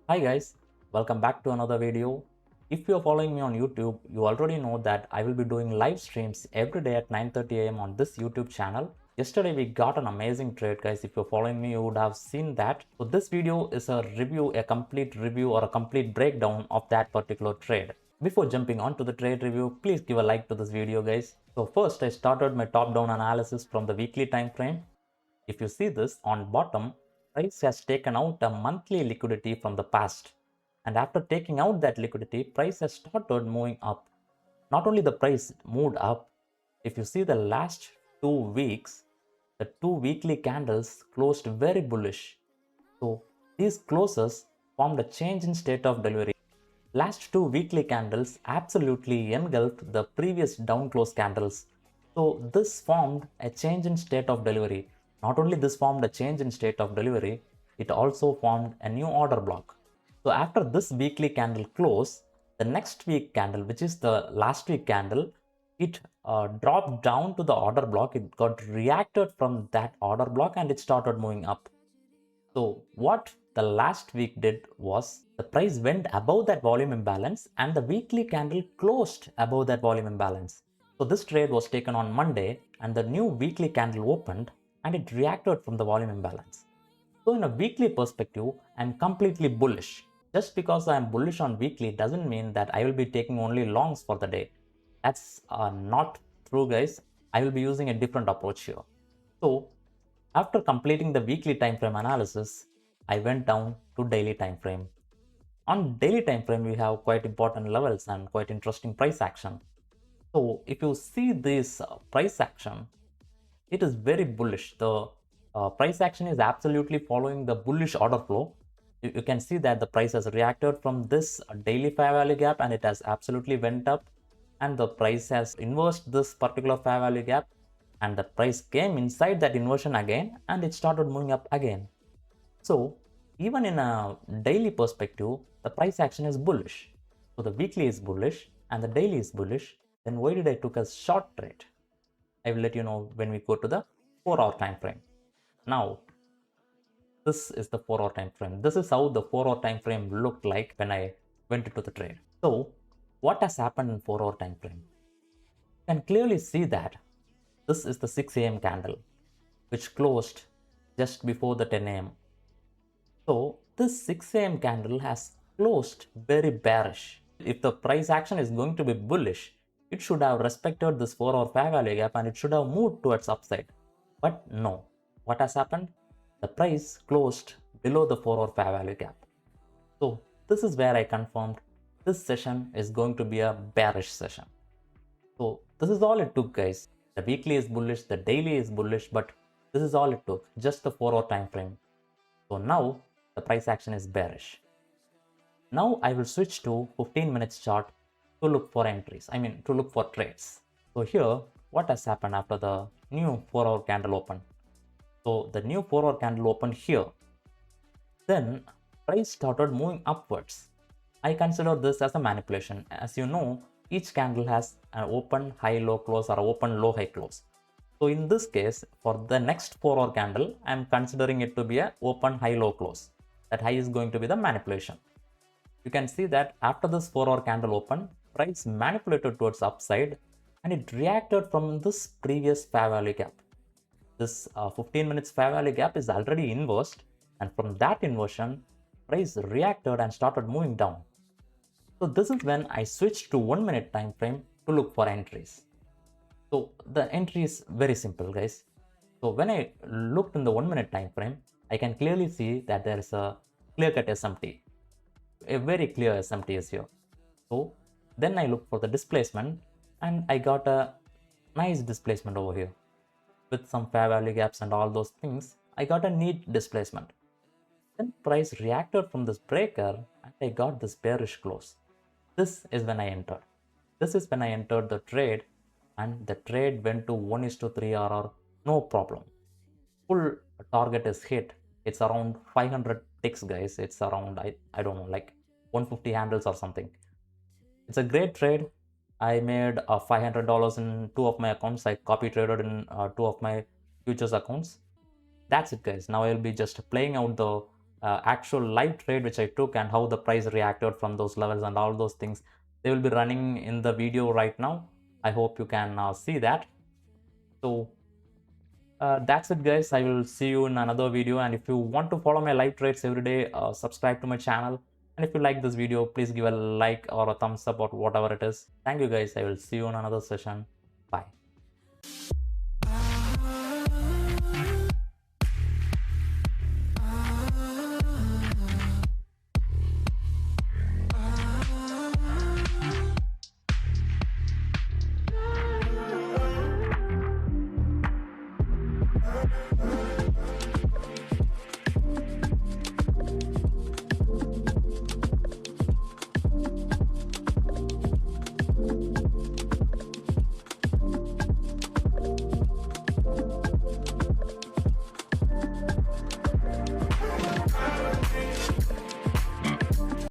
Hi guys, welcome back to another video. If you are following me on YouTube, you already know that I will be doing live streams every day at 9:30 a.m. on this YouTube channel. Yesterday we got an amazing trade, guys. If you're following me, you would have seen that. So this video is a review, a complete review or a complete breakdown of that particular trade. Before jumping on to the trade review, please give a like to this video, guys. So first I started my top-down analysis from the weekly time frame. If you see this on bottom, price has taken out a monthly liquidity from the past. And after taking out that liquidity, price has started moving up. Not only the price moved up, if you see the last 2 weeks, the two weekly candles closed very bullish. So these closes formed a change in state of delivery. Last two weekly candles absolutely engulfed the previous down close candles. So this formed a change in state of delivery. Not only this formed a change in state of delivery, it also formed a new order block. So after this weekly candle close, the next week candle, which is the last week candle, it dropped down to the order block. It got reacted from that order block and it started moving up. So what the last week did was the price went above that volume imbalance and the weekly candle closed above that volume imbalance. So this trade was taken on Monday and the new weekly candle opened and it reacted from the volume imbalance. So in a weekly perspective, I'm completely bullish. Just because I'm bullish on weekly doesn't mean that I will be taking only longs for the day. That's not true, guys. I will be using a different approach here. So after completing the weekly time frame analysis, I went down to daily time frame. On daily time frame, we have quite important levels and quite interesting price action. So if you see this price action, it is very bullish. The price action is absolutely following the bullish order flow. You can see that the price has reacted from this daily fair value gap and it has absolutely went up, and the price has inversed this particular fair value gap, and the price came inside that inversion again and it started moving up again. So even in a daily perspective, the price action is bullish. So the weekly is bullish and the daily is bullish. Then why did I took a short trade? I will let you know when we go to the 4-hour time frame. Now, this is the 4-hour time frame. This is how the 4-hour time frame looked like when I went into the trade. So what has happened in 4-hour time frame? You can clearly see that this is the 6 a.m. candle, which closed just before the 10 a.m. So this 6 a.m. candle has closed very bearish. If the price action is going to be bullish, it should have respected this 4-hour fair value gap and it should have moved towards upside. But no. What has happened? The price closed below the 4-hour fair value gap. So this is where I confirmed this session is going to be a bearish session. So this is all it took, guys. The weekly is bullish, the daily is bullish, but this is all it took, just the 4-hour time frame. So now the price action is bearish. Now I will switch to 15 minutes chart to look for entries. To look for trades. So here, what has happened after the new 4-hour candle open? So the new 4-hour candle opened here. Then price started moving upwards. I consider this as a manipulation. As you know, each candle has an open high low close or open low high close. So in this case, for the next 4-hour candle, I am considering it to be a open high low close. That high is going to be the manipulation. You can see that after this 4-hour candle open, price manipulated towards upside and it reacted from this previous fair value gap. This 15 minutes fair value gap is already inversed, and from that inversion, price reacted and started moving down. So this is when I switched to 1 minute time frame to look for entries. So the entry is very simple, guys. So when I looked in the 1 minute time frame, I can clearly see that there is a clear-cut SMT. A very clear SMT is here. So then I looked for the displacement and I got a nice displacement over here. With some fair value gaps and all those things, I got a neat displacement. Then price reacted from this breaker and I got this bearish close. This is when I entered. This is when I entered the trade and the trade went to 1:3 RR, no problem. Full target is hit. It's around 500 ticks, guys. It's around, I don't know, like 150 handles or something. It's a great trade. I made $500 in 2 of my accounts. I copy traded in 2 of my futures accounts. That's it, guys. Now I'll be just playing out the actual live trade which I took and how the price reacted from those levels and all those things. They will be running in the video right now. I hope you can see that. So that's it, guys. I will see you in another video. And if you want to follow my live trades every day, subscribe to my channel. And if you like this video, please give a like or a thumbs up or whatever it is. Thank you, guys. I will see you in another session. Bye.